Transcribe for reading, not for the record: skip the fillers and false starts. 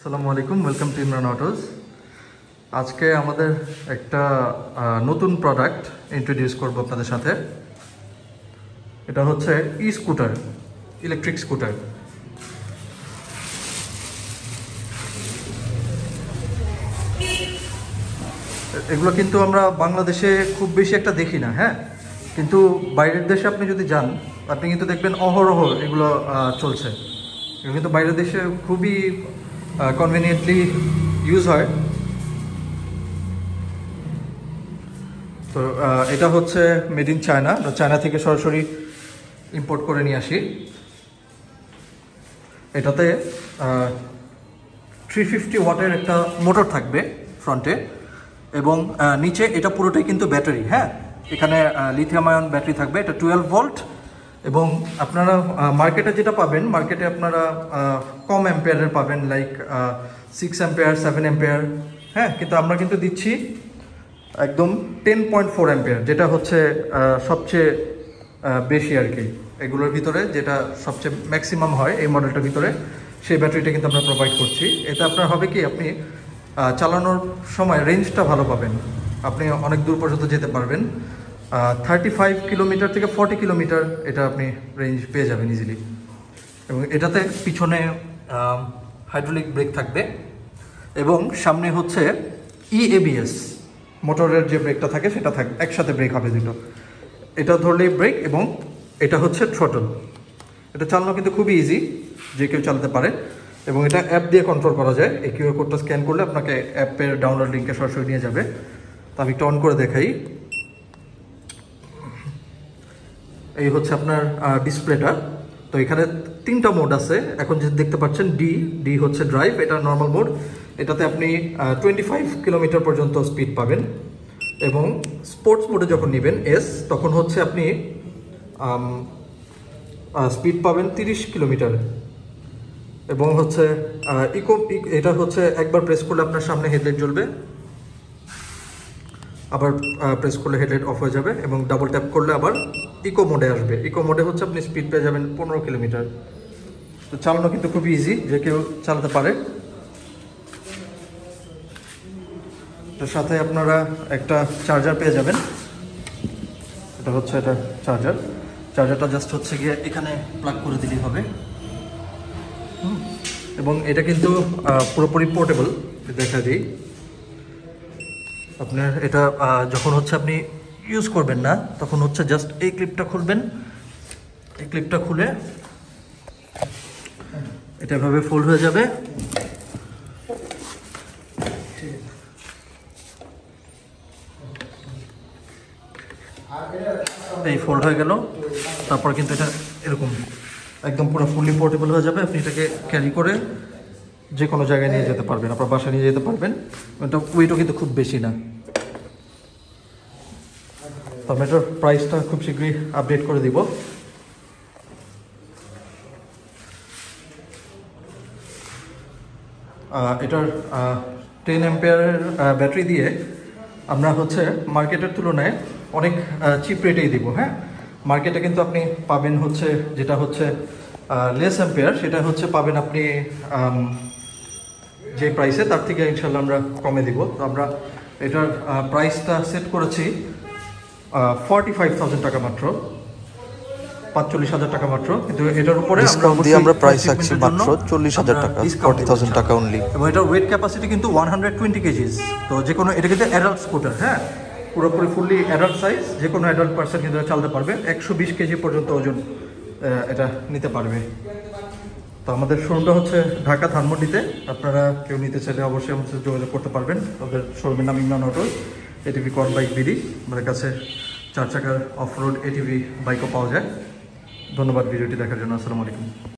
আসসালামু আলাইকুম, welcome to Imran autos. আজকে আমাদের একটা নতুন প্রোডাক্ট ইন্ট্রোডিউস করব আপনাদের সাথে। এটা হচ্ছে স্কুটার, ইলেকট্রিক স্কুটার। এগুলো কিন্তু আমরা বাংলাদেশে খুব বেশি একটা দেখি না, হ্যাঁ, কিন্তু বাইরের দেশে আপনি যদি যান আপনি কিন্তু দেখবেন অহরহ এগুলো চলছে। এগুলো কিন্তু বাইরের দেশে খুবই কনভিনিয়েন্টলি ইউজ হয়। তো এটা হচ্ছে মেড ইন চায়না, চায়না থেকে সরাসরি ইম্পোর্ট করে নিয়ে আসি। এটাতে 350 ওয়াটের একটা মোটর থাকবে ফ্রন্টে, এবং নিচে এটা পুরোটাই কিন্তু ব্যাটারি। হ্যাঁ, এখানে লিথিয়াম আয়ন ব্যাটারি থাকবে, এটা 12 ভোল্ট। এবং আপনারা মার্কেটে যেটা পাবেন, মার্কেটে আপনারা কম অ্যাম্পিয়ারের পাবেন, লাইক 6 অ্যাম্পিয়ার, 7 অ্যাম্পিয়ার। হ্যাঁ, কিন্তু আমরা কিন্তু দিচ্ছি একদম 10.4 অ্যাম্পিয়ার, যেটা হচ্ছে সবচেয়ে বেশি আর কি। এগুলোর ভিতরে যেটা সবচেয়ে ম্যাক্সিমাম হয় এই মডেলটার ভিতরে, সেই ব্যাটারিটা কিন্তু আমরা প্রোভাইড করছি। এতে আপনার হবে কি, আপনি চালানোর সময় রেঞ্জটা ভালো পাবেন, আপনি অনেক দূর পর্যন্ত যেতে পারবেন। 35 কিলোমিটার থেকে 40 কিলোমিটার এটা আপনি রেঞ্জ পেয়ে যাবেন ইজিলি। এবং এটাতে পিছনে হাইড্রোলিক ব্রেক থাকবে, এবং সামনে হচ্ছে EABS মোটরের যে ব্রেকটা থাকে সেটা থাকবে, একসাথে ব্রেক হবে দুটো। এটা ধরলেই ব্রেক, এবং এটা হচ্ছে থ্রটল। এটা চালানো কিন্তু খুবই ইজি, যে কেউ চালাতে পারে। এবং এটা অ্যাপ দিয়ে কন্ট্রোল করা যায়। এই কিউআর কোডটা স্ক্যান করলে আপনাকে অ্যাপের ডাউনলোড লিঙ্কে সরাসরি নিয়ে যাবে। তো আমি একটু অন করে দেখাই। এই হচ্ছে আপনার ডিসপ্লেটা। তো এখানে 3টা মোড আছে, এখন যে দেখতে পাচ্ছেন ডি হচ্ছে ড্রাইভ, এটা নর্মাল মোড। এটাতে আপনি 25 কিলোমিটার পর্যন্ত স্পিড পাবেন। এবং স্পোর্টস মোডে যখন নেবেন তখন হচ্ছে আপনি স্পিড পাবেন 30 কিলোমিটার। এবং হচ্ছে এটা হচ্ছে একবার প্রেস করলে আপনার সামনে হেডলাইট জ্বলবে, আবার প্রেস করলে হেডলাইট অফ হয়ে যাবে, এবং ডাবল ট্যাপ করলে আবার ইকো মোডে আসবে। ইকো মোডে হচ্ছে আপনি স্পিড পেয়ে যাবেন 15 কিলোমিটার। তো চালানো কিন্তু খুবই ইজি, যে কেউ চালাতে পারে। এটার সাথে আপনারা একটা চার্জার পেয়ে যাবেন। এটা হচ্ছে এটা চার্জারটা জাস্ট হচ্ছে গিয়ে এখানে প্লাগ করে দিলেই হবে। এবং এটা কিন্তু পুরোপুরি পোর্টেবল, দেখা দিই আপনার। এটা যখন হচ্ছে আপনি ইউজ করবেন না, তখন হচ্ছে জাস্ট এই ক্লিপটা খুলবেন। এই ক্লিপটা খুলে এটা এভাবে ফোল্ড হয়ে যাবে। এই ফোল্ড হয়ে গেল, তারপর কিন্তু এটা এরকম একদম পুরো ফুললি পোর্টেবল হয়ে যাবে। আপনি এটাকে ক্যারি করে যে কোনো জায়গায় নিয়ে যেতে পারবেন, আপনার বাসায় নিয়ে যেতে পারবেন। এটা ওয়েটও কিন্তু খুব বেশি না। তো আমি এটার প্রাইসটা খুব শীঘ্রই আপডেট করে দিব। এটার 10 অ্যাম্পিয়ারের ব্যাটারি দিয়ে আমরা হচ্ছে মার্কেটের তুলনায় অনেক চিপ রেটেই দিব। হ্যাঁ, মার্কেটে কিন্তু আপনি পাবেন হচ্ছে যেটা হচ্ছে লেস অ্যাম্পিয়ার, সেটা হচ্ছে পাবেন আপনি যে প্রাইসে, তার থেকে ইনশাল্লাহ আমরা কমে দিব। তো আমরা এটার প্রাইসটা সেট করেছি 45,000 টাকা মাত্র, 45,000 টাকা মাত্র। কিন্তু এটার উপরে ডিসকাউন্ট দিয়ে আমরা প্রাইস রাখছি মাত্র 40,000 টাকা, 40,000 টাকা অনলি। এবং এটার ওয়েট ক্যাপাসিটি কিন্তু 120 কেজিস। তো যে কোনো, এটা কিন্তু অ্যাডাল্ট স্কুটার, হ্যাঁ, পুরোপুরি ফুললি অ্যাডাল্ট সাইজ। যে কোনো অ্যাডাল্ট পার্সন কিন্তু চালাতে পারবে, 120 কেজি পর্যন্ত ওজন এটা নিতে পারবে। তো আমাদের শোরুমটা হচ্ছে ঢাকা ধানমন্ডিতে। আপনারা কেউ নিতে চাইলে অবশ্যই আমাদের সাথে যোগাযোগ করতে পারবেন। আমাদের শোরুমের নাম ইমরান অটোস, এটিভি কন বাইক বিডি। আমাদের কাছে 4 চাকার অফ রোড এটিভি বাইকও পাওয়া যায়। ধন্যবাদ ভিডিওটি দেখার জন্য। আসসালামু আলাইকুম।